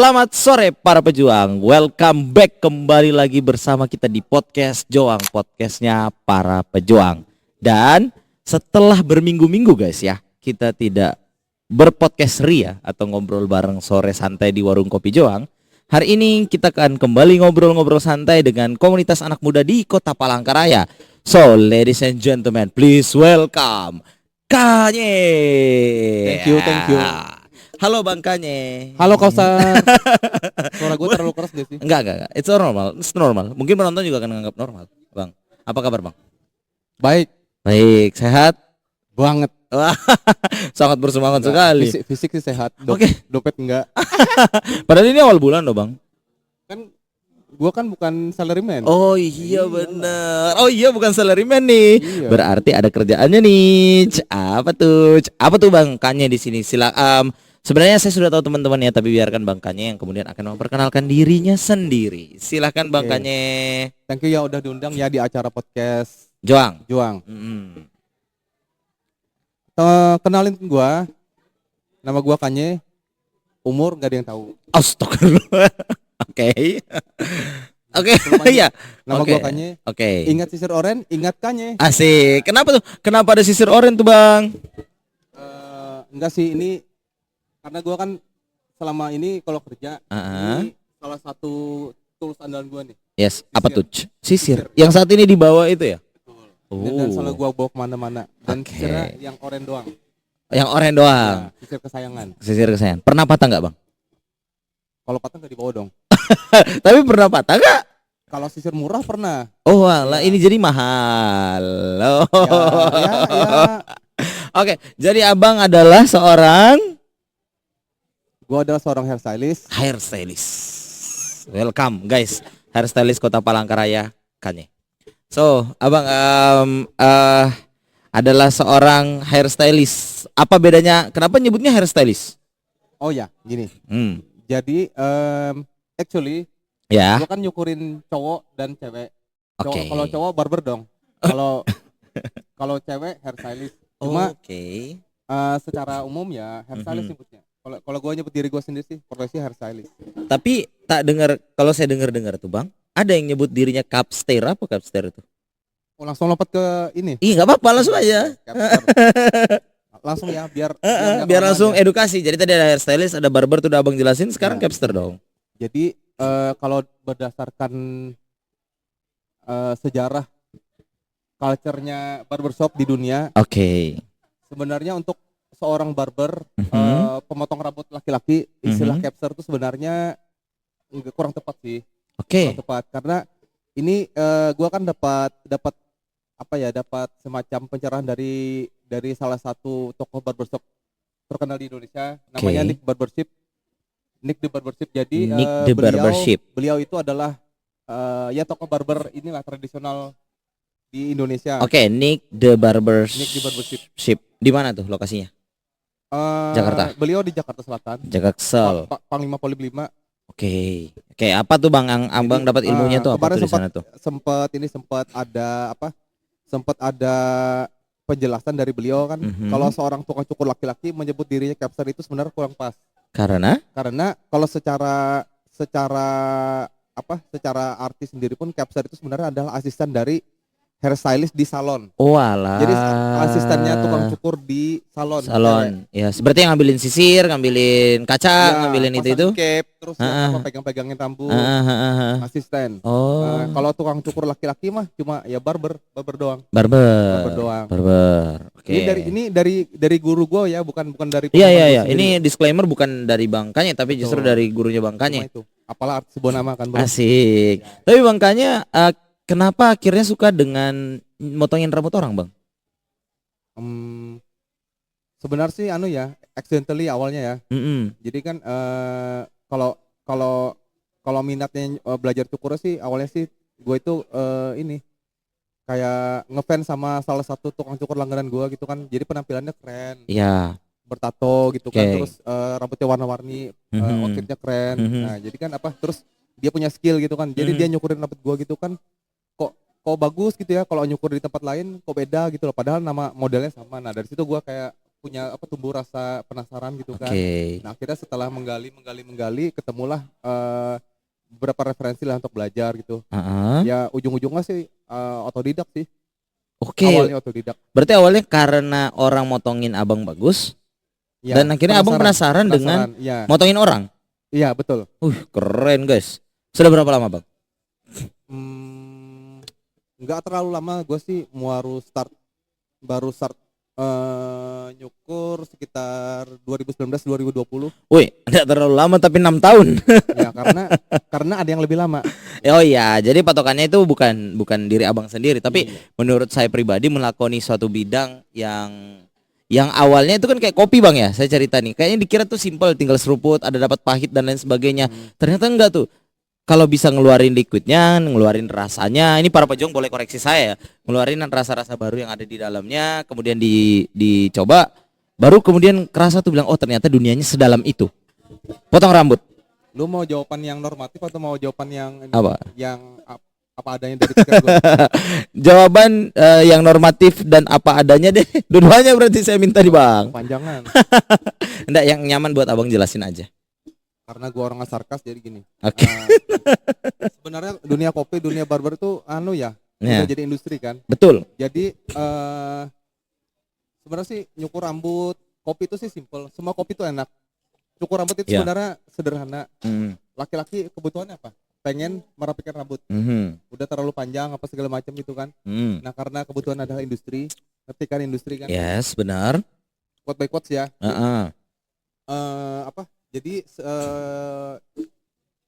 Selamat sore para pejuang. Welcome back kembali lagi bersama kita di podcast Joang, podcastnya para pejuang. Dan setelah berminggu-minggu guys ya, kita tidak berpodcast ria atau ngobrol bareng sore santai di warung kopi Joang. Hari ini kita akan kembali ngobrol-ngobrol santai dengan komunitas anak muda di Kota Palangkaraya. So, ladies and gentlemen, please welcome Kanye. Thank you. Halo Bang Kanye. Halo Kausar. Suara gue terlalu keras gak sih? Enggak. It's normal. Mungkin penonton juga akan menganggap normal. Bang, apa kabar Bang? Baik Sehat? banget. Wah, sangat bersemangat sekali. Fisik sih sehat. Oke. Dompet enggak. Padahal ini awal bulan loh Bang. Kan gue kan bukan salaryman. Oh iya bener. Oh iya bukan salaryman nih. Iya. Berarti ada kerjaannya nih. Apa tuh Bang Kanye di sini? Silakan. Sebenarnya saya sudah tahu teman-teman ya, tapi biarkan Bang Kanye yang kemudian akan memperkenalkan dirinya sendiri. Silakan Bang Kanye. Thank you ya udah diundang ya di acara podcast Joang. Kenalin gue. Nama gue Kanye. Umur gak ada yang tahu. Astagfirullah. Oke. Iya. Nama gue Kanye. Oke. Ingat sisir oren, ingat Kanye. Asik. Kenapa tuh? Kenapa ada sisir oranye tuh Bang? Enggak sih, ini karena gue kan selama ini kalau kerja ini salah satu tools andalan gue nih. Yes. Apa tuh? Sisir. Yang saat ini dibawa itu ya? Betul. Dan selalu gue bawa kemana-mana. Dan sisirnya yang oranye doang. Yang oranye doang. Ya, sisir kesayangan. Sisir kesayangan. Pernah patah nggak Bang? Kalau patah nggak dibawa dong. Tapi pernah patah nggak? Kalau sisir murah pernah. Oh alah, ini jadi mahal. Oh. Ya. Oke, jadi Abang adalah seorang Gue adalah seorang hairstylist. Welcome guys, hairstylist Kota Palangkaraya, Kanye. So, Abang adalah seorang hairstylist. Apa bedanya? Kenapa nyebutnya hairstylist? Oh ya, gini. Jadi actually Ya. gue kan nyukurin cowok dan cewek. Oke. Kalau cowok barber dong. Kalau cewek hairstylist. Cuma secara umum ya hairstylist nyebutnya. Kalau gue nyebut diri gue sendiri sih profesi hairstylist. Tapi kalau saya dengar tuh Bang, ada yang nyebut dirinya capster. Apa capster itu? Oh, langsung lompat ke ini. Ih, nggak apa-apa, langsung aja. Capster. Langsung ya Biar langsung edukasi. Jadi tadi ada hairstylist, ada barber tuh udah Abang jelasin, sekarang capster dong. Jadi kalau berdasarkan sejarah culture-nya barbershop di dunia, sebenarnya untuk seorang barber pemotong rambut laki-laki, istilah capster itu sebenarnya kurang tepat sih. Kurang tepat karena ini gua kan dapat semacam pencerahan dari salah satu tokoh barbershop terkenal di Indonesia, namanya Nick the Barbershop. Jadi beliau itu adalah ya tokoh barber inilah tradisional di Indonesia. Nick the Barbership. Di mana tuh lokasinya? Jakarta. Beliau di Jakarta Selatan. Jakarta. Panglima Polim 5. Oke, apa tuh Bang yang Abang dapat ilmunya tuh apa tuh di sana tuh? Sempat ada penjelasan dari beliau kan, kalau seorang tukang cukur laki-laki menyebut dirinya capster itu sebenarnya kurang pas. Karena kalau secara artis sendiri pun capster itu sebenarnya adalah asisten dari hairstylist di salon. Oh alah. Jadi asistennya tukang cukur di salon. Ya, seperti yang ngambilin sisir, ngambilin kaca, ngambilin itu. Cap, terus pegang-pegangin rambut. Asisten. Kalau tukang cukur laki-laki mah cuma ya barber doang. Barber doang. Oke. Ini dari guru gue ya, bukan dari. Iya. Ini disclaimer bukan dari Bang Kanye, tapi justru dari gurunya Bang Kanye. Itu. Apalah arti sebuah nama kan, Bro. Asik. Tapi Bang Kanye kenapa akhirnya suka dengan motongin rambut orang Bang? Sebenarnya sih accidentally awalnya ya. Jadi kan kalau minatnya belajar cukur sih awalnya sih gue itu kayak ngefans sama salah satu tukang cukur langganan gue gitu kan. Jadi penampilannya keren. Iya. Bertato gitu kan, terus rambutnya warna-warni, outfitnya keren. Nah jadi kan terus dia punya skill gitu kan. Jadi dia nyukurin rambut gue gitu kan. Kok bagus gitu ya, kalau nyukur di tempat lain kok beda gitu loh, padahal nama modelnya sama. Nah dari situ gue kayak punya tumbuh rasa penasaran gitu kan. Oke. Nah akhirnya setelah menggali ketemulah beberapa referensi lah untuk belajar gitu. Ya ujung-ujungnya sih otodidak sih. Oke. Awalnya otodidak. Berarti awalnya karena orang motongin abang bagus, ya, dan akhirnya abang penasaran dengan ya, motongin orang. Iya betul. Keren guys. Sudah berapa lama bang? Nggak terlalu lama, gue sih baru start nyukur sekitar 2019-2020. Wih, tidak terlalu lama tapi 6 tahun. Ya karena ada yang lebih lama. Oh iya, jadi patokannya itu bukan diri abang sendiri, tapi menurut saya pribadi melakoni suatu bidang yang awalnya itu kan kayak kopi bang ya, saya cerita nih, kayaknya dikira tuh simple, tinggal seruput, ada dapat pahit dan lain sebagainya. Ternyata enggak tuh. Kalau bisa ngeluarin liquidnya, ngeluarin rasanya, ini para pejuang boleh koreksi saya ya, ngeluarin rasa-rasa baru yang ada di dalamnya, kemudian dicoba, baru kemudian kerasa tuh bilang, oh ternyata dunianya sedalam itu. Potong rambut. Lu mau jawaban yang normatif atau mau jawaban yang apa? Yang apa adanya dari pikiran gue? Jawaban yang normatif dan apa adanya deh. Dua-duanya berarti saya minta di bang. Panjangan. Enggak, yang nyaman buat abang jelasin aja. Karena gue orangnya sarkas jadi gini. Oke. Sebenarnya dunia kopi, dunia barber itu udah jadi industri kan. Betul. Jadi sebenarnya sih nyukur rambut, kopi itu sih simple. Semua kopi itu enak. Cukur rambut itu sebenarnya sederhana. Laki-laki kebutuhannya apa? Pengen merapikan rambut. Udah terlalu panjang apa segala macam gitu kan. Nah karena kebutuhan adalah industri, ngerti kan industri kan? Yes, benar. Quote by quotes ya. Jadi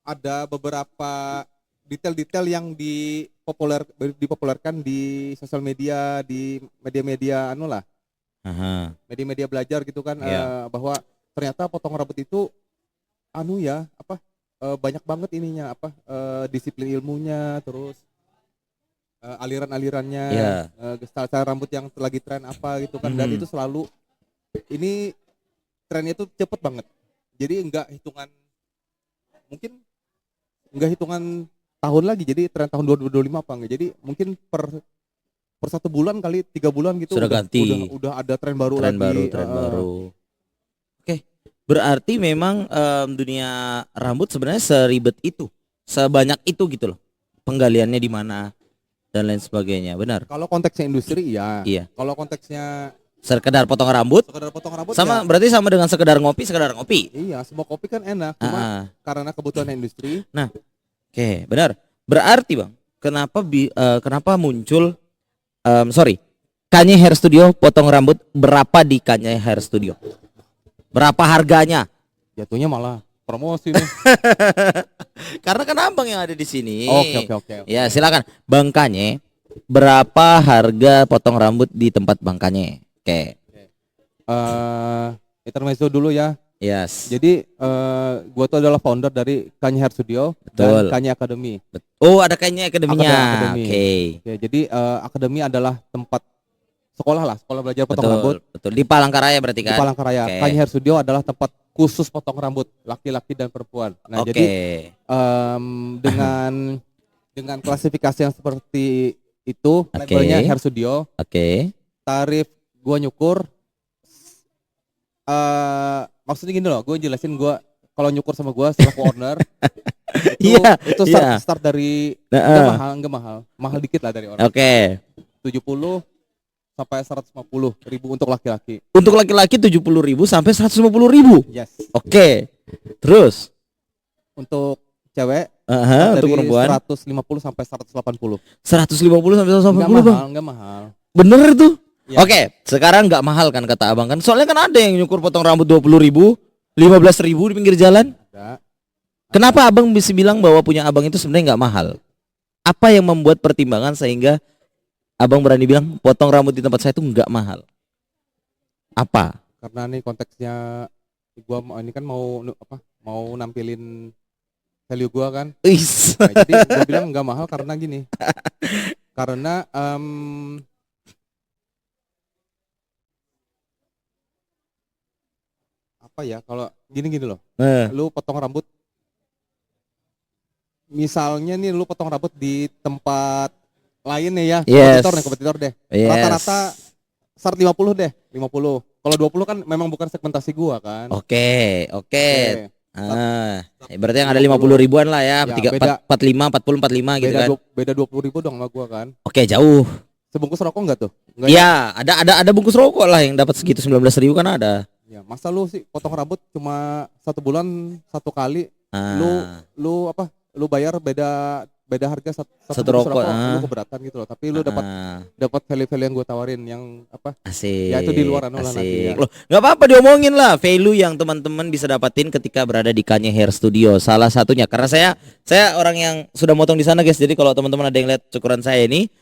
ada beberapa detail-detail yang dipopulerkan di sosial media, di media-media media-media belajar gitu kan, bahwa ternyata potong rambut itu banyak banget ininya disiplin ilmunya, terus aliran-alirannya, style rambut yang lagi tren apa gitu kan, dan itu selalu ini trennya itu cepet banget. Jadi enggak hitungan tahun lagi, jadi tren tahun 2025 apa enggak, jadi mungkin per 1 bulan kali 3 bulan gitu sudah ganti, udah ada tren baru lagi. Oke, berarti memang dunia rambut sebenarnya seribet itu, sebanyak itu gitu loh, penggaliannya di mana dan lain sebagainya, benar? Kalau konteksnya industri iya. Kalau konteksnya sekedar potong rambut sama berarti sama dengan sekedar ngopi. Iya, semua kopi kan enak, cuma karena kebutuhan industri. Nah, oke, benar. Berarti bang, kenapa muncul Kanye Hair Studio potong rambut, berapa di Kanye Hair Studio? Berapa harganya? Jatuhnya malah promosi nih. Karena kan abang yang ada di sini. Oke. Ya silakan, Bang Kanye, berapa harga potong rambut di tempat Bang Kanye? Oke. Intermezzo dulu ya. Yes. Jadi gua tuh adalah founder dari Kanye Hair Studio. Betul. Dan Kanye Academy. Oh, ada Kanye Academy-nya. Oke. Jadi Academy adalah tempat sekolah belajar potong rambut. Betul. Di Palangkaraya berarti kan? Di Palangkaraya. Okay. Kanye Hair Studio adalah tempat khusus potong rambut laki-laki dan perempuan. Nah, jadi dengan klasifikasi yang seperti itu, labelnya Hair Studio. Oke. Tarif gua nyukur, maksudnya gini loh, gue jelasin, gue kalau nyukur sama gue selaku owner itu start dari nggak mahal dikit lah dari orang. Oke. 70 sampai 150.000 untuk laki-laki. Untuk laki-laki 70.000 sampai 150.000. Yes. Oke. Terus untuk cewek untuk perempuan 150 sampai 180. 150 sampai 180 bang. Enggak mahal. Bener tuh. Ya. Oke, sekarang nggak mahal kan kata abang kan? Soalnya kan ada yang nyukur potong rambut 20.000, 15.000 di pinggir jalan. Ada. Kenapa abang bisa bilang bahwa punya abang itu sebenarnya nggak mahal? Apa yang membuat pertimbangan sehingga abang berani bilang potong rambut di tempat saya itu nggak mahal? Apa? Karena nih konteksnya, gua ini kan mau nampilin value gua kan. Nah, jadi gua bilang nggak mahal karena gini. Karena kalau gini loh, lu potong rambut, misalnya nih lu potong rambut di tempat lain nih ya, kompetitor deh, rata-rata start 50 deh, 50. Kalau 20 kan memang bukan segmentasi gua kan. Oke. Oke. Berarti yang ada 50 ribuan lah ya, Ya, 3, beda 45, 40, 45 gitu kan. Beda 20.000 dong sama gua kan. Oke, jauh. Sebungkus rokok enggak tuh? Enggak ya? Iya, ada bungkus rokok lah yang dapat segitu 19.000 kan ada. Ya, masa lu sih potong rambut cuma 1 bulan 1 kali. Lu apa? Lu bayar beda harga satu Satu bungkus rokok, lu keberatan gitu loh. Tapi lu dapat value-value yang gue tawarin yang apa? Asik. Ya itu di luar anu lah nanti ya. Loh, nggak apa-apa diomongin lah value yang teman-teman bisa dapatin ketika berada di Kanye Hair Studio. Salah satunya karena saya orang yang sudah motong di sana guys. Jadi kalau teman-teman ada yang lihat cukuran saya ini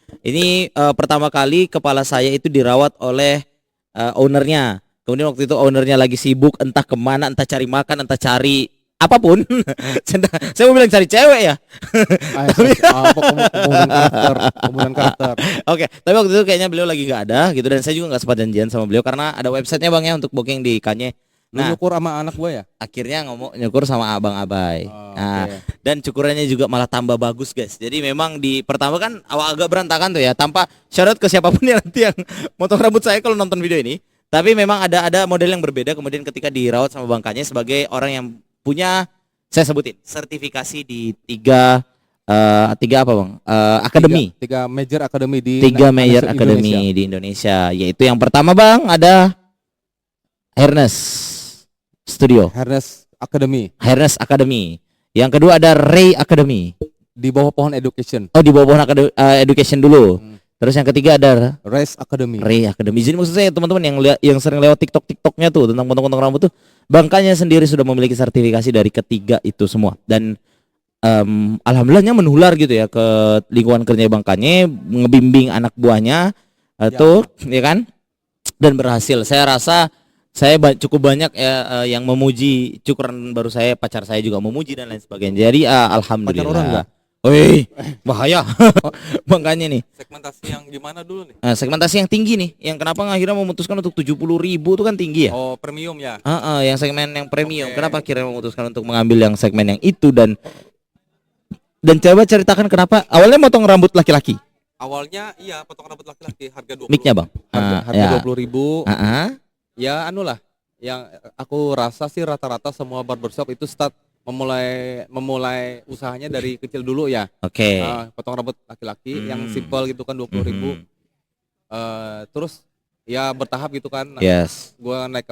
pertama kali kepala saya itu dirawat oleh ownernya. Kemudian waktu itu ownernya lagi sibuk entah kemana, entah cari makan, entah cari apapun. Saya mau bilang cari cewek ya. Pembunuhan karakter. Oke, tapi waktu itu kayaknya beliau lagi nggak ada gitu dan saya juga nggak sempat janjian sama beliau karena ada websitenya bang ya untuk booking di Kanye. Nah, nyukur sama anak gue ya. Akhirnya nyukur sama abang Abai. Dan cukurannya juga malah tambah bagus guys. Jadi memang di pertama kan awal agak berantakan tuh ya. Tanpa syarat ke siapapun yang nanti yang motong rambut saya kalau nonton video ini. Tapi memang ada model yang berbeda. Kemudian ketika dirawat sama bang Kanye sebagai orang yang punya, saya sebutin, sertifikasi di tiga apa bang? Akademi. Tiga major akademi di Indonesia. Yaitu yang pertama bang ada Hairness Studio. Hairness Academy. Yang kedua ada Ray Academy. Di bawah pohon Education. Oh di bawah pohon Education dulu. Terus yang ketiga ada Ray Academy. Jadi maksud saya teman-teman yang sering lewat TikToknya tuh tentang potong-potong rambut tuh, Bang Kanye sendiri sudah memiliki sertifikasi dari ketiga itu semua. Dan alhamdulillahnya menular gitu ya ke lingkungan kerja Bang Kanye, ngebimbing anak buahnya tuh, ya kan? Dan berhasil. Saya rasa saya cukup banyak yang memuji cukuran baru saya, pacar saya juga memuji dan lain sebagainya. Jadi alhamdulillah. Pacar orang enggak? Wih, bahaya. Makanya nih. Segmentasi yang gimana dulu nih? Segmentasi yang tinggi nih. Yang kenapa akhirnya memutuskan untuk 70.000 itu kan tinggi ya? Oh, premium ya? Yang segmen yang premium. Okay. Kenapa akhirnya memutuskan untuk mengambil yang segmen yang itu dan coba ceritakan kenapa awalnya motong rambut laki-laki? Awalnya iya, potong rambut laki-laki harga 20. Mic-nya, Bang. Harga 20.000. Ya anulah. Yang aku rasa sih rata-rata semua barbershop itu start memulai usahanya dari kecil dulu ya. Oke. Potong rambut laki-laki yang simple gitu kan 20.000. Terus ya bertahap gitu kan. Yes. Gua naik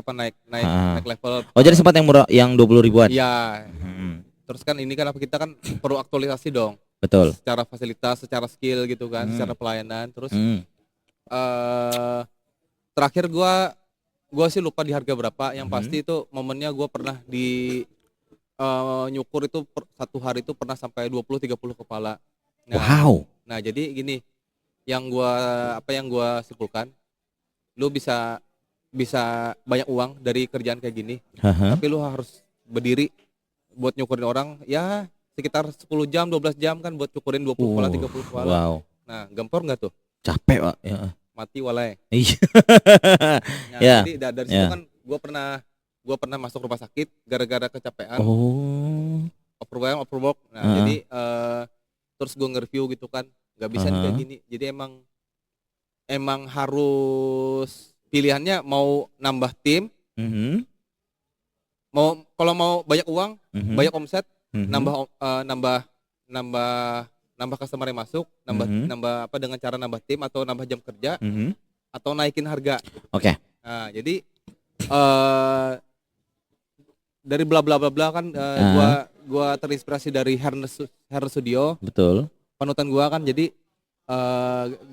level. Oh jadi sempat yang murah yang 20 ribuan. Iya. Terus kan ini kan kita kan perlu aktualisasi dong. Betul. Secara fasilitas, secara skill gitu kan, secara pelayanan. Terus terakhir gua sih lupa di harga berapa. Yang pasti itu momennya gua pernah di nyukur itu satu hari itu pernah sampai 20-30 kepala. Wow. Nah jadi gini, yang gua simpulkan, lu bisa banyak uang dari kerjaan kayak gini, tapi lu harus berdiri buat nyukurin orang ya sekitar 10 jam 12 jam kan buat nyukurin 20 kepala 30 kepala. Wow. Nah gempor nggak tuh? Capek pak. Ya. Mati walai. Nah, yeah. Jadi dari situ kan gue pernah masuk rumah sakit gara-gara kecapean. Overwork. Nah jadi terus gue nge-review gitu kan, nggak bisa nih kayak gini. Jadi emang harus pilihannya mau nambah tim, kalau mau banyak uang, banyak omset, nambah customer yang masuk, nambah apa dengan cara nambah tim atau nambah jam kerja, atau naikin harga. Oke. Nah jadi dari bla bla bla bla kan gua terinspirasi dari Hair Studio. Betul. Panutan gua kan jadi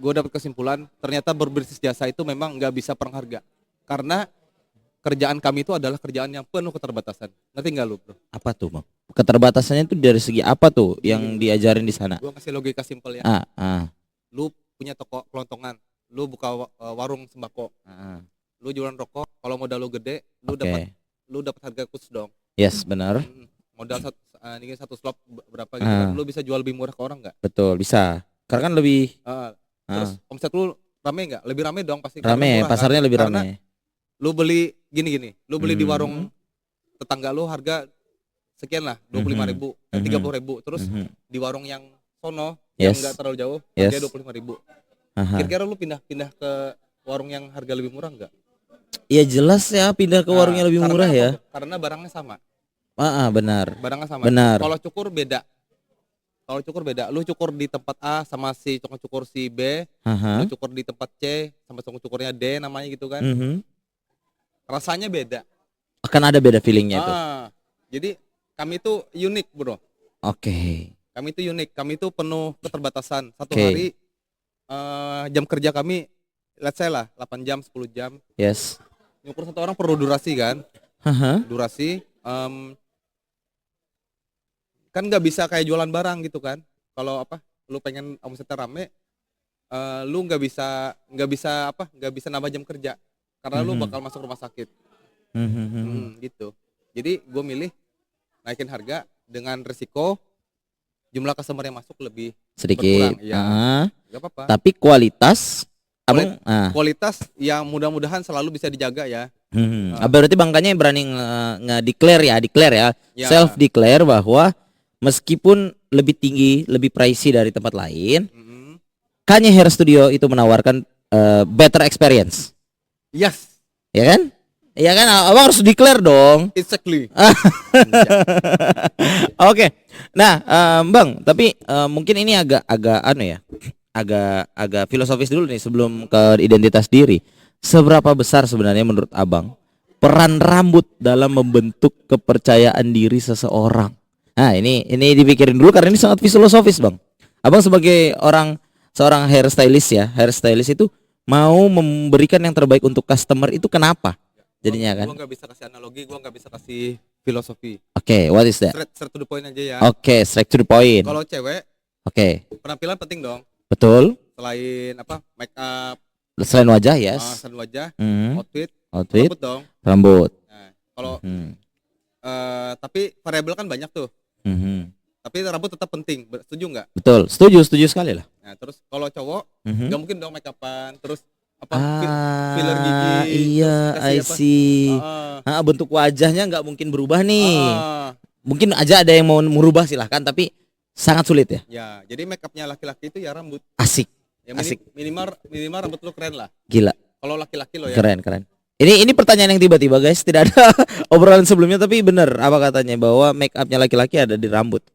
gua dapat kesimpulan ternyata berbisnis jasa itu memang nggak bisa perang harga karena kerjaan kami itu adalah kerjaan yang penuh keterbatasan. Ngerti nggak lu, Bro? Apa tuh, Bang? Keterbatasannya itu dari segi apa tuh yang diajarin di sana? Gua kasih logika simpel ya. Lu punya toko kelontongan, lu buka warung sembako. Lu jualan rokok, kalau modal lu gede, lu dapat harga khusus dong. Yes, benar. Modal satu slot berapa gitu kan, lu bisa jual lebih murah ke orang nggak? Betul, bisa. Karena kan lebih terus omset lu rame nggak? Lebih rame dong pasti. Rame, murah, pasarnya kan? lebih Karena rame. Lu beli gini, lu beli di warung tetangga lu harga sekian lah, 25.000, 30.000. Terus di warung yang sono yang nggak terlalu jauh, harga 25.000. Kira-kira lu pindah ke warung yang harga lebih murah nggak? Iya jelas ya, pindah ke warungnya lebih murah ya. Karena barangnya sama. Benar. Barangnya sama. Benar. Kalau cukur beda. Lu cukur di tempat A sama si tukang cukur si B, lu cukur di tempat C sama tukang cukurnya D namanya gitu kan. Rasanya beda. Akan ada beda feelingnya itu. Jadi kami itu unik bro. Oke. Kami itu unik. Kami itu penuh keterbatasan. Satu hari jam kerja kami, let's say lah 8 jam, 10 jam. Yes. Nyukur satu orang perlu durasi kan. Durasi. Kan nggak bisa kayak jualan barang gitu kan. Kalau lu pengen omsetnya rame, lu nggak bisa nambah jam kerja karena lu bakal masuk rumah sakit. Gitu. Jadi gue milih naikin harga dengan resiko jumlah customer yang masuk lebih sedikit. Ya, nggak apa-apa. Tapi kualitas kualitas yang mudah-mudahan selalu bisa dijaga ya. Berarti bangkanya berani declare ya. Self declare bahwa meskipun lebih tinggi, lebih pricey dari tempat lain, Kanye Hair Studio itu menawarkan better experience. Yes. Ya kan? Iya kan, abang harus declare dong. Exactly. Oke. Nah, Bang, tapi mungkin ini agak filosofis dulu nih sebelum ke identitas diri. Seberapa besar sebenarnya menurut abang peran rambut dalam membentuk kepercayaan diri seseorang? Nah, ini dipikirin dulu karena ini sangat filosofis, Bang. Abang sebagai seorang hairstylist ya, hairstylist itu mau memberikan yang terbaik untuk customer itu kenapa? Jadinya kan. Gua nggak bisa kasih analogi, gua nggak bisa kasih filosofi. Oke, what is that? Straight to the point aja ya. Oke, straight to the point. Kalau cewek, penampilan penting dong. Betul. Selain make up. Selain wajah, yes. Selain wajah, outfit, rambut dong. Rambut. Nah, kalau tapi variabel kan banyak tuh. Tapi rambut tetap penting, setuju nggak? Betul, setuju sekali lah. Nah, terus kalau cowok, nggak mungkin dong make upan, terus filler gigi. Iya, I see. Bentuk wajahnya nggak mungkin berubah nih. Mungkin aja ada yang mau merubah silahkan, tapi sangat sulit ya. Ya, jadi make upnya laki-laki itu ya rambut. Asik. Ya, minimal rambut lu keren lah. Gila. Kalau laki-laki lo ya. Keren. Ini pertanyaan yang tiba-tiba guys, tidak ada obrolan sebelumnya tapi bener apa katanya bahwa make upnya laki-laki ada di rambut.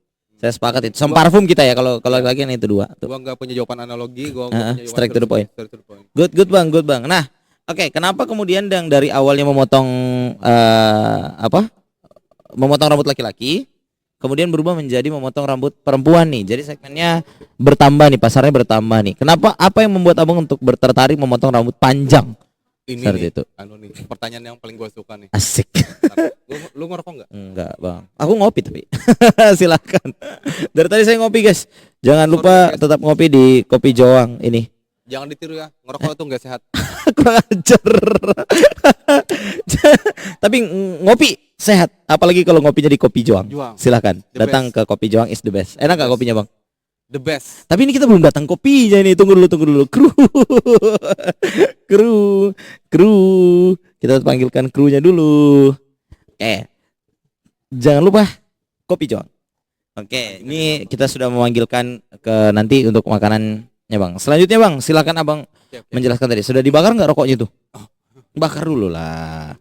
Saya sepakat itu. Sama parfum kita ya kalau laki-laki itu dua. Gua nggak punya jawaban analogi, gua punya straight to the point. Good bang. Nah, oke, kenapa kemudian yang dari awalnya memotong memotong rambut laki-laki, kemudian berubah menjadi memotong rambut perempuan nih. Jadi segmennya bertambah nih, pasarnya bertambah nih. Kenapa? Apa yang membuat abang untuk tertarik memotong rambut panjang? Ini nih, itu. Pertanyaan yang paling gue suka nih. Asik. Lu ngerokok nggak? Enggak bang. Aku ngopi tapi. Silakan. Dari tadi saya ngopi guys. Jangan lupa tetap ngopi di Kopi Joang ini. Jangan ditiru ya. Ngerokok tuh nggak sehat. Kurang ajar. Tapi ngopi sehat. Apalagi kalau ngopinya di Kopi Joang. Silakan. Datang ke Kopi Joang is the best. Enak nggak kopinya bang? The best. Tapi ini kita belum datang kopinya ini. Tunggu dulu. Kru. Kita panggilkan krunya dulu. Jangan lupa Kopi Joang. Oke, ini kita sudah memanggilkan ke nanti untuk makanannya bang. Selanjutnya bang, silakan abang menjelaskan tadi. Sudah dibakar nggak rokoknya tuh? Bakar dulu lah.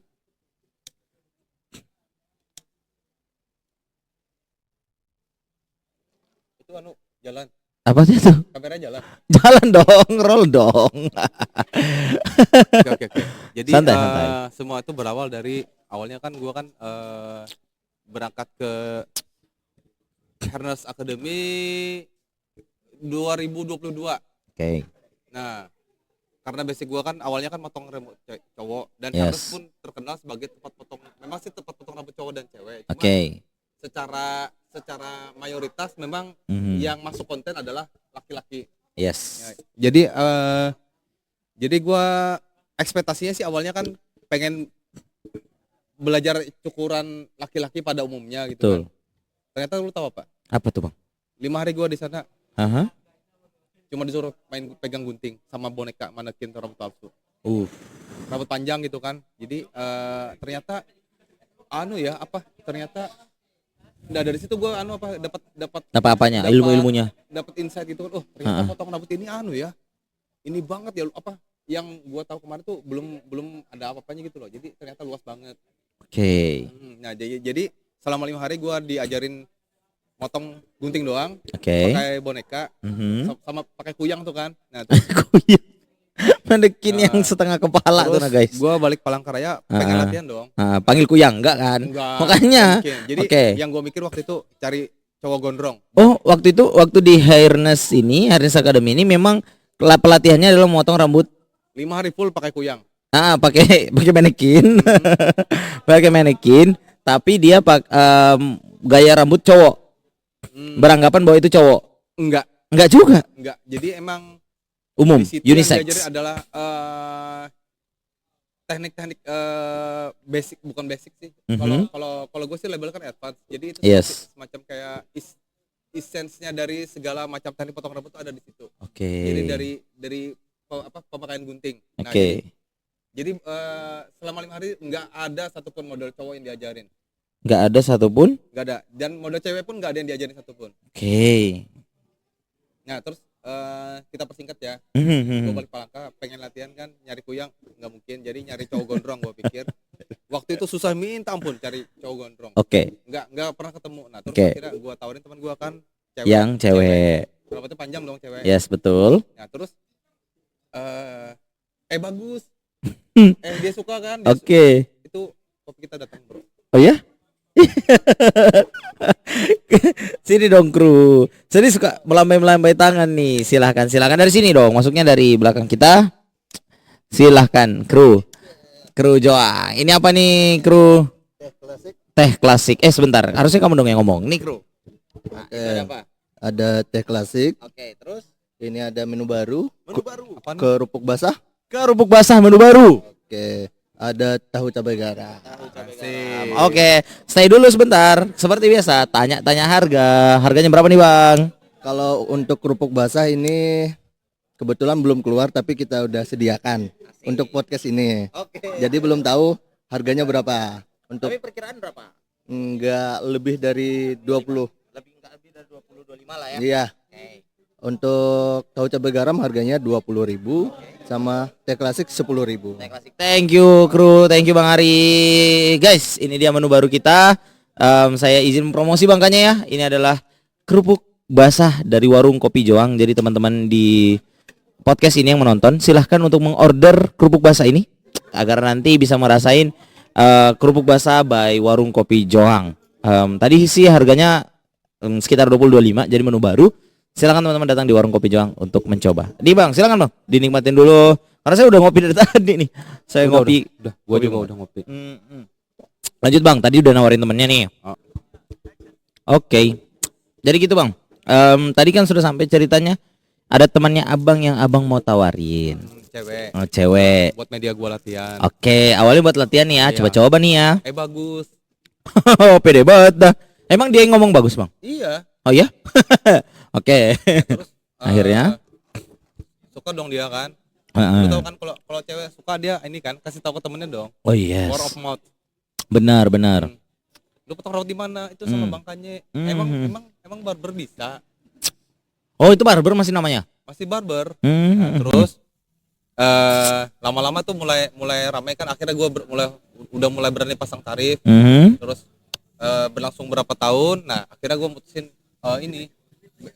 Itu jalan. Apa sih itu? Kamera jalan. Jalan dong, roll dong. Oke. Jadi santai. Semua itu berawal dari awalnya kan gua kan berangkat ke Hairness Academy 2022. Oke. Nah, karena basic gua kan awalnya kan motong rambut cowok dan Hairness pun terkenal sebagai tempat potong. Memang sih tempat potong rambut cowok dan cewek. Oke. Secara mayoritas memang yang masuk konten adalah laki-laki. Yes. Ya, jadi gua ekspektasinya sih awalnya kan pengen belajar cukuran laki-laki pada umumnya gitu. Betul. Kan. Ternyata lu tahu apa? Apa tuh bang? 5 hari gua di sana. Cuma disuruh main pegang gunting sama boneka manekin rambut palsu. Rambut panjang gitu kan. Jadi ternyata ternyata dari situ gue dapat apanya ilmunya dapat insight gitu kan. Ternyata potong rambut ini ini banget ya yang gua tahu kemarin tuh belum ada apa-apanya gitu loh. Jadi ternyata luas banget. Oke. Nah, jadi selama 5 hari gua diajarin motong gunting doang, Oke. pakai boneka, sama pakai kuyang tuh kan. Nah, Kuyang. Manekin yang setengah kepala tuh terus nah guys. gua balik Palangkaraya pengen latihan dong. Panggil kuyang enggak kan? Enggak, Makanya. jadi yang gua mikir waktu itu cari cowok gondrong. Oh, waktu di Hairness Academy ini memang pelatihannya adalah memotong rambut 5 hari full pakai kuyang. pakai manekin. Pakai manekin, tapi dia gaya rambut cowok. Beranggapan bahwa itu cowok. Enggak juga. Enggak. Jadi emang umum, unisex. Yang diajarin adalah teknik-teknik basic, bukan basic sih. Kalau gue sih label kan advance. Jadi itu semacam kayak essence-nya dari segala macam teknik potong rambut itu ada di situ. Jadi dari pemakaian gunting. Nah, jadi selama 5 hari nggak ada satupun model cowok yang diajarin. Nggak ada satupun? Nggak ada. Dan model cewek pun nggak ada yang diajarin satupun. Nah, terus kita persingkat ya. Gue balik Palangka, pengen latihan kan, nyari kuyang nggak mungkin. Jadi nyari cowok gondrong gue pikir. Waktu itu susah minta ampun cari cowok gondrong. Nggak pernah ketemu. Nah, terus akhirnya gue tawarin teman gue kan cewek. Rambutnya panjang dong cewek. Yes, betul. Nah, terus bagus. Dia suka kan? Itu kopi kita datang, bro. Oh ya? Sini dong kru. Sini suka melambai-melambai tangan nih. Silahkan dari sini dong. Masuknya dari belakang kita. Silahkan kru Joang. Ini apa nih kru? Teh klasik. Sebentar. Harusnya kamu dong yang ngomong. Nih kru. Ada apa? Ada teh klasik. Terus? Ini ada menu baru. Apaan? Kerupuk basah. Menu baru. Ada tahu cabai garam. Stay dulu sebentar. Seperti biasa, tanya harga. Harganya berapa nih, Bang? Kalau untuk kerupuk basah ini kebetulan belum keluar, tapi kita udah sediakan untuk podcast ini. Jadi belum tahu harganya berapa. Tapi perkiraan berapa? Enggak lebih dari 20. Enggak lebih dari 20, 25 lah ya. Iya. Untuk tahu cabai garam harganya 20.000. Sama teh klasik 10.000. Thank you kru, thank you Bang Ari. Guys, ini dia menu baru kita. Saya izin promosi bangkanya ya. Ini adalah kerupuk basah dari warung Kopi Joang. Jadi teman-teman di podcast ini yang menonton, silahkan untuk mengorder kerupuk basah ini agar nanti bisa merasain kerupuk basah by warung Kopi Joang. Tadi sih harganya sekitar 20-25, jadi menu baru. Silakan teman-teman datang di warung Kopi Joang untuk mencoba. Bang, silakan Bang, dinikmatin dulu. Karena saya udah ngopi dari tadi nih. Saya ngopi. Gua juga udah ngopi. Lanjut Bang, tadi udah nawarin temennya nih. Oke. Jadi gitu Bang. Tadi kan sudah sampai ceritanya ada temannya Abang yang Abang mau tawarin. Cewek. Cewek. Buat media gua latihan. Awalnya buat latihan nih ya. Coba-coba nih ya. Bagus. Pede banget dah. Emang dia yang ngomong bagus Bang? Iya. Oh ya? Oke. Terus akhirnya suka dong dia kan. Lu tahu kan kalau cewek suka dia ini kan kasih tahu ke temennya dong. Oh yes. Word of mouth. Benar. Lu potong rambut di mana? Itu sama Bang Kanye. Emang barber bisa. Oh, itu barber masih namanya? Masih barber. Nah, terus lama-lama tuh mulai ramai kan, akhirnya gue udah mulai berani pasang tarif. Terus berlangsung berapa tahun, nah akhirnya gue mutusin ini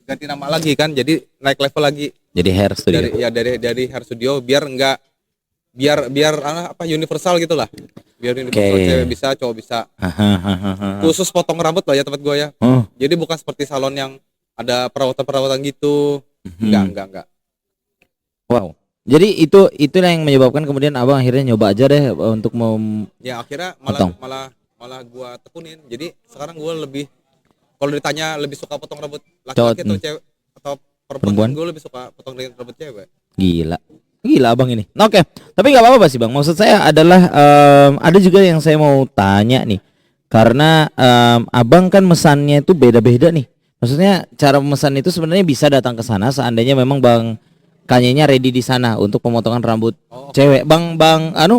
ganti nama lagi kan, jadi naik level lagi. Jadi hair studio. Dari hair studio biar universal gitulah. Biar universal, cewek bisa, cowok bisa. Khusus potong rambut lah ya tempat gue ya. Jadi bukan seperti salon yang ada perawatan gitu. Enggak. Wow. Jadi itu yang menyebabkan kemudian Abang akhirnya nyoba aja deh untuk ya akhirnya malah gua tekunin. Jadi sekarang gua lebih, kalau ditanya lebih suka potong rambut laki-laki atau cewek atau perempuan, gua lebih suka potong rambut cewek. Gila Abang ini. Oke. Tapi nggak apa-apa sih Bang. Maksud saya adalah ada juga yang saya mau tanya nih. Karena Abang kan mesannya itu beda-beda nih. Maksudnya cara memesan itu sebenarnya bisa datang ke sana seandainya memang Bang Kanyenya ready di sana untuk pemotongan rambut cewek. Bang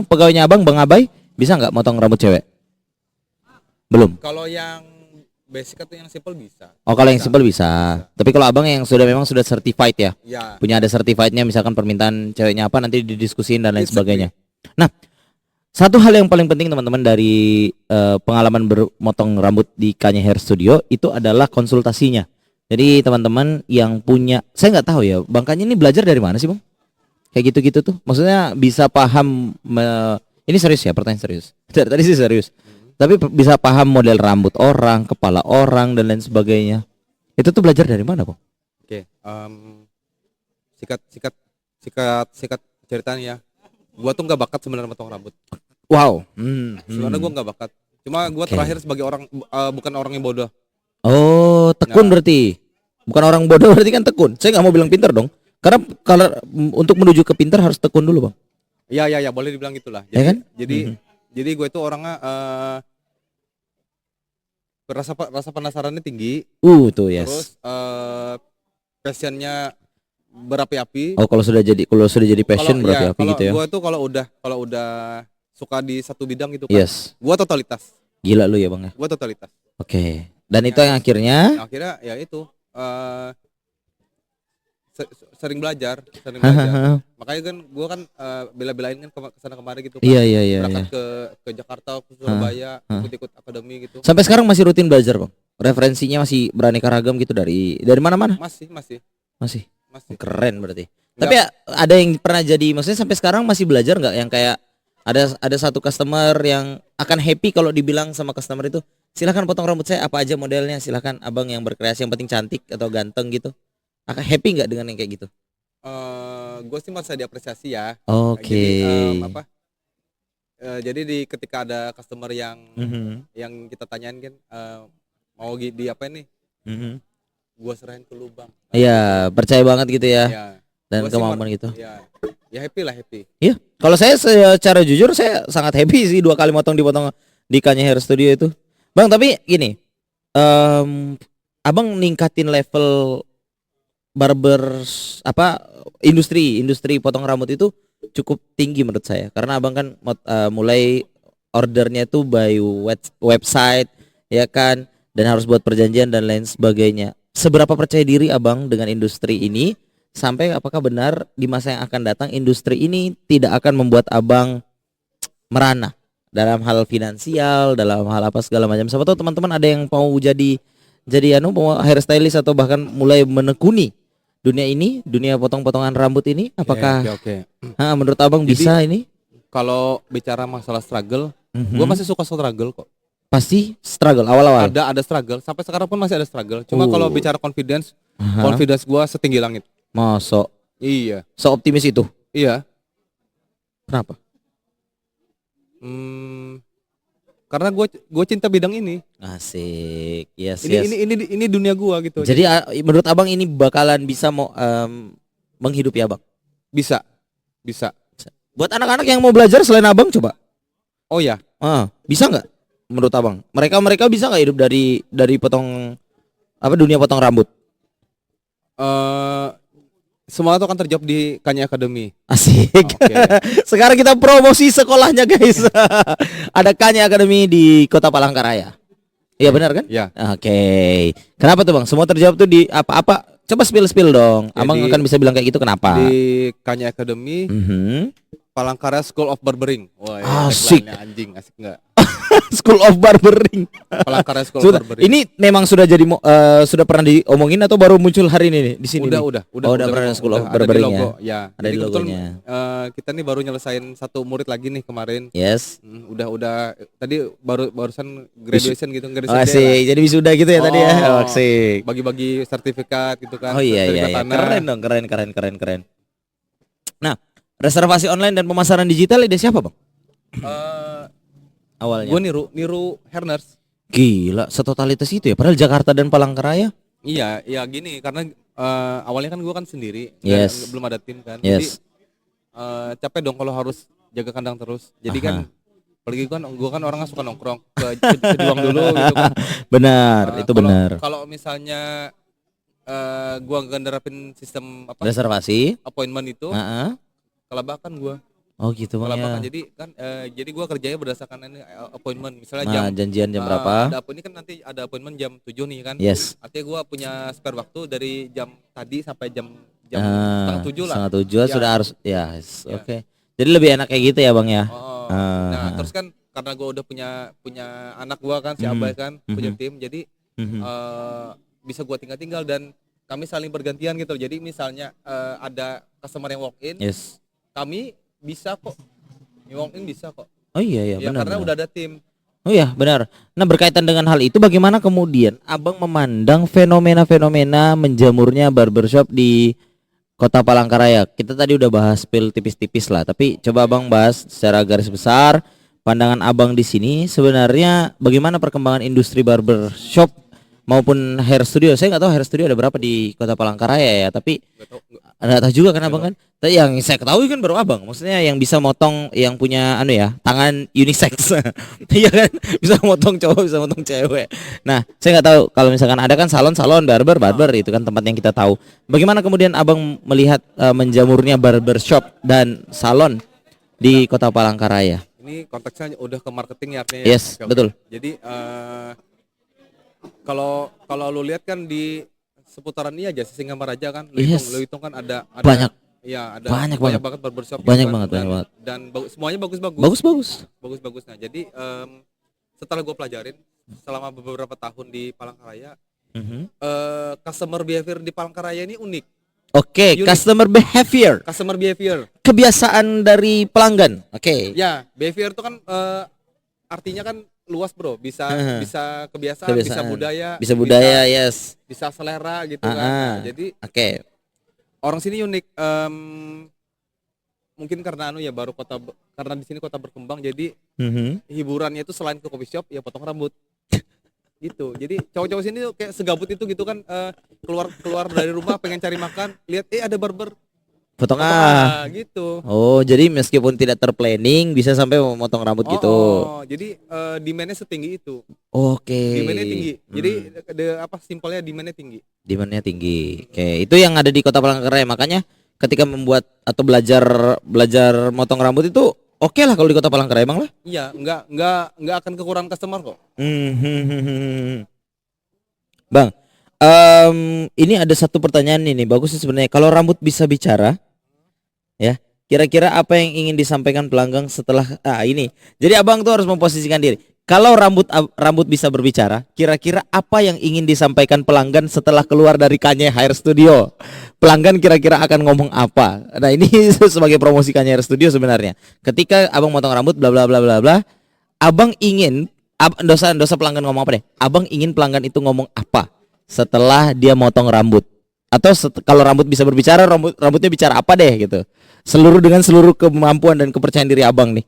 pegawainya Abang, Bang Abai, bisa nggak motong rambut cewek? Belum. Kalau yang basic atau yang simple bisa. Oh, kalau yang simple bisa. Tapi kalau abang yang memang sudah certified ya? Ya. Punya ada certifiednya, misalkan permintaan ceweknya apa nanti didiskusin dan lain sebagainya. Nah, satu hal yang paling penting teman-teman dari pengalaman bermotong rambut di Kanye Hair Studio itu adalah konsultasinya. Jadi teman-teman yang punya, saya nggak tahu ya, Bang Kanye ini belajar dari mana sih Bang? Kayak gitu-gitu tuh, maksudnya bisa paham. Ini serius ya, pertanyaan serius. Tadi sih serius. Tapi bisa paham model rambut orang, kepala orang dan lain sebagainya. Itu tuh belajar dari mana Bang? Oke, sikat ceritanya. Gua tuh nggak bakat sebenarnya motong rambut. Wow. Sebenarnya gua nggak bakat. Cuma gua terakhir sebagai orang bukan orang yang bodoh. Oh, tekun berarti. Bukan orang bodoh berarti kan tekun. Saya nggak mau bilang pintar dong. Karena kalau untuk menuju ke pintar harus tekun dulu Bang. Iya, boleh dibilang gitulah. Jadi, ya kan? Jadi gue itu orangnya rasa penasarannya tinggi. Tuh yes. Terus passionnya berapi-api. Oh, kalau sudah jadi passion berapi-api gitu ya. Gue tuh kalau udah suka di satu bidang gitu kan. Yes. Gue totalitas. Gila lu ya Bang ya. Gue totalitas. Oke. Dan itu yang akhirnya ya itu sering belajar. Makanya kan gue kan bela-belain kan kesana kemari gitu kan. Iya. Berangkat ke Jakarta, ke Surabaya, ikut akademi gitu. Sampai sekarang masih rutin belajar Bang. Referensinya masih beraneka ragam gitu dari mana-mana? Masih. Keren berarti. Tapi ada yang pernah jadi, maksudnya sampai sekarang masih belajar nggak yang kayak ada satu customer yang akan happy kalau dibilang sama customer itu, silakan potong rambut saya apa aja modelnya, silakan abang yang berkreasi, yang penting cantik atau ganteng gitu. Akan happy nggak dengan yang kayak gitu? Gue sih merasa diapresiasi ya. Oke. Jadi ketika ada customer yang kita tanyain kan mau di apa nih, gue serahin ke lubang. Iya, percaya banget gitu ya. Iya. Dan kemampuan gitu. Ya happy lah. Iya. Kalau saya secara jujur saya sangat happy sih 2 kali dipotong di Kanye Hair Studio itu. Bang, tapi gini, abang ningkatin level industri potong rambut itu cukup tinggi menurut saya, karena abang kan mulai ordernya itu by website ya kan, dan harus buat perjanjian dan lain sebagainya. Seberapa percaya diri abang dengan industri ini, sampai apakah benar di masa yang akan datang industri ini tidak akan membuat abang merana dalam hal finansial, dalam hal apa segala macam? Siapa tahu teman-teman ada yang mau jadi mau hairstylist atau bahkan mulai menekuni dunia potong-potongan rambut ini, apakah Oke. Menurut abang bisa ini? Kalau bicara masalah struggle, gue masih suka struggle kok. Pasti struggle awal-awal. Ada struggle, sampai sekarang pun masih ada struggle. Cuma kalau bicara confidence gue setinggi langit. Masuk. Iya. Seoptimis itu? Iya. Kenapa? Karena gue cinta bidang ini. Asik. Yes. Ini dunia gue gitu. Jadi menurut abang ini bakalan bisa menghidupi abang? Bisa. Buat anak-anak yang mau belajar selain abang coba. Oh ya. Bisa nggak? Menurut abang, mereka bisa nggak hidup dari dunia potong rambut? Semua itu akan terjawab di Kanye Academy. Asik. Sekarang kita promosi sekolahnya guys. Ada Kanye Academy di Kota Palangkaraya. Iya benar kan? Iya. Oke. Kenapa tuh bang? Semua terjawab tuh di apa? Coba spill dong. Abang akan bisa bilang kayak gitu kenapa? Di Kanye Academy, Palangkaraya School of Barbering. Wah, asik. Anjing, asik nggak? School of Barbering. Palangkaraya School of Barbering. Ini memang sudah jadi sudah pernah diomongin atau baru muncul hari ini nih di sini? Udah pernah School of Barbering ya. Ada di logonya. Kita nih baru nyelesain satu murid lagi nih kemarin. Yes. Udah tadi barusan graduation gitu, Asik. Jadi wisuda gitu ya tadi ya. Asik. Bagi-bagi sertifikat gitu kan. Oh iya. Keren dong, keren. Nah, reservasi online dan pemasaran digital ide siapa, Bang? Awalnya. Gue niru Herners. Gila, setotalitas itu ya. Padahal Jakarta dan Palangkaraya. Iya, gini karena awalnya kan gue kan sendiri, yes. Belum ada tim kan. Yes. Jadi capek dong kalau harus jaga kandang terus. Jadi kan apalagi kan gue kan orangnya suka nongkrong ke Cediwang dulu gitu kan. Benar, itu benar. Kalau misalnya gue gak nerapin sistem reservasi appointment itu, kelabakan gue. Oh gitu Bang ya. Jadi kan jadi gua kerjanya berdasarkan ini appointment. Misalnya Nah, janjian jam berapa? Ada ini kan nanti ada appointment jam 7 nih kan. Yes. Artinya gua punya spare waktu dari jam tadi sampai jam setengah 7 lah. Setengah 7 Ya. sudah harus ya. Yes. Ya. Oke. Jadi lebih enak kayak gitu ya Bang ya. Nah, terus kan karena gua udah punya anak gua kan si Abai kan punya tim. Jadi bisa gua tinggal dan kami saling bergantian gitu. Jadi misalnya ada customer yang walk in, Yes. kami bisa kok walk in bisa kok. Oh iya Ya, benar. karena udah ada tim. Oh iya benar. Nah berkaitan dengan hal itu bagaimana kemudian Abang memandang fenomena-fenomena menjamurnya barbershop di Kota Palangkaraya? Kita tadi udah bahas spill tipis-tipis lah, tapi coba Abang bahas secara garis besar pandangan Abang di sini sebenarnya bagaimana perkembangan industri barbershop maupun hair studio. Saya nggak tahu hair studio ada berapa di Kota Palangkaraya ya, tapi nggak tahu juga kan Abang kan. Tapi yang saya ketahui kan baru Abang, maksudnya yang bisa motong, yang punya tangan unisex, iya kan, bisa motong cowok, bisa motong cewek. Nah, saya nggak tahu kalau misalkan ada kan salon-salon, barber itu kan tempat yang kita tahu. Bagaimana kemudian Abang melihat menjamurnya barbershop dan salon di Kota Palangkaraya? Ini konteksnya udah ke marketing ya artinya. Yes, ya? betul. Jadi kalau lu lihat kan di seputaran ini aja Singamaraja kan, lu hitung kan ada banyak. Iya, ada banyak banget barbershop banyak gitu kan, banget dan semuanya bagus. Nah, jadi setelah gue pelajarin selama beberapa tahun di Palangkaraya, customer behavior di Palangkaraya ini unik. Oke, customer behavior. Kebiasaan dari pelanggan. Oke. Ya, behavior itu kan artinya kan luas bro, bisa kebiasaan, bisa budaya, yes, bisa selera gitu kan. Nah, jadi orang sini unik, mungkin karena baru karena di sini kota berkembang, jadi hiburannya itu selain ke coffee shop ya potong rambut gitu. Jadi cowok-cowok sini tuh kayak segabut itu gitu kan, keluar dari rumah pengen cari makan, lihat ada barber, potong gitu. Oh, jadi meskipun tidak terplanning bisa sampai memotong rambut gitu. Jadi demand-nya setinggi itu. Oke. Demand-nya tinggi. Jadi simpelnya demand-nya tinggi. Demand-nya tinggi. Oke, itu yang ada di Kota Palangkaraya. Makanya ketika membuat atau belajar motong rambut itu oke lah kalau di Kota Palangkaraya Bang lah. Iya, enggak akan kekurangan customer kok. Bang, ini ada satu pertanyaan ini bagus sih sebenarnya. Kalau rambut bisa bicara, ya, kira-kira apa yang ingin disampaikan pelanggan setelah ini? Jadi Abang tuh harus memposisikan diri. Kalau rambut bisa berbicara, kira-kira apa yang ingin disampaikan pelanggan setelah keluar dari Kanye Hair Studio? Pelanggan kira-kira akan ngomong apa? Nah, ini sebagai promosi Kanye Hair Studio sebenarnya. Ketika Abang motong rambut bla bla bla bla bla, Abang ingin dosa pelanggan ngomong apa deh? Abang ingin pelanggan itu ngomong apa setelah dia motong rambut? Atau kalau rambut bisa berbicara, rambutnya bicara apa deh gitu? Dengan seluruh kemampuan dan kepercayaan diri Abang nih.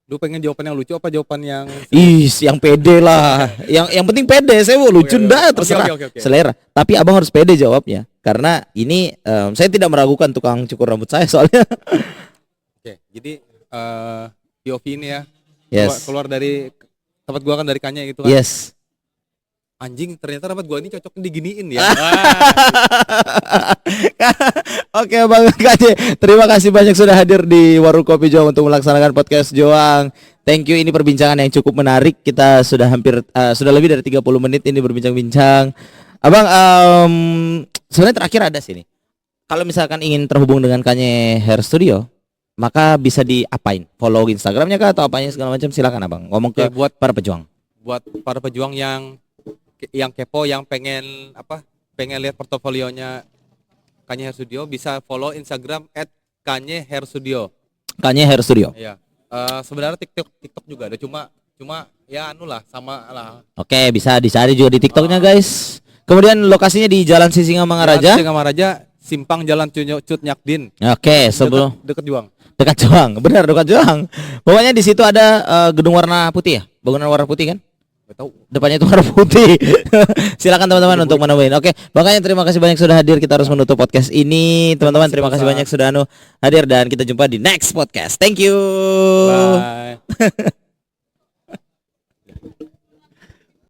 Lu pengen jawaban yang lucu apa jawaban yang yang pede lah. yang penting pede. Saya mau lucu ndak terserah. Okay. Selera. Tapi Abang harus pede jawabnya. Karena ini saya tidak meragukan tukang cukur rambut saya soalnya. Oke, jadi POV ini ya. Yes. Keluar dari tempat gua kan dari Kanye gitu kan. Yes. Anjing, ternyata rambut gua ini cocok diginiin ya. Oke Bang Kanye, terima kasih banyak sudah hadir di Warung Kopi Joang untuk melaksanakan podcast Joang. Thank you, ini perbincangan yang cukup menarik. Kita sudah sudah lebih dari 30 menit ini berbincang-bincang. Abang, sebenarnya terakhir ada sini. Kalau misalkan ingin terhubung dengan Kanye Hair Studio, maka bisa diapain? Follow Instagramnya kah atau apanya segala macam, silakan Abang. Ngomong ke buat para pejuang. Buat para pejuang yang kepo, yang pengen lihat portofolionya Kanye Hair Studio, bisa follow Instagram @KanyeHairStudio. Kanye Hair Studio. Iya. Sebenarnya TikTok juga ada, cuma ya sama lah. Oke, bisa dicari juga di TikToknya guys. Kemudian lokasinya di Jalan Sisingamangaraja. Simpang Jalan Cut Nyakdin. Oke, sebelum dekat Juang. Dekat Juang, benar dekat Juang. Pokoknya di situ ada gedung warna putih ya, bangunan warna putih kan? Gak tahu. Depannya itu warna putih. Silakan teman-teman untuk menemuin. Oke, makanya terima kasih banyak sudah hadir. Kita harus menutup podcast ini. Teman-teman terima kasih banyak sudah hadir dan kita jumpa di next podcast. Thank you. Bye.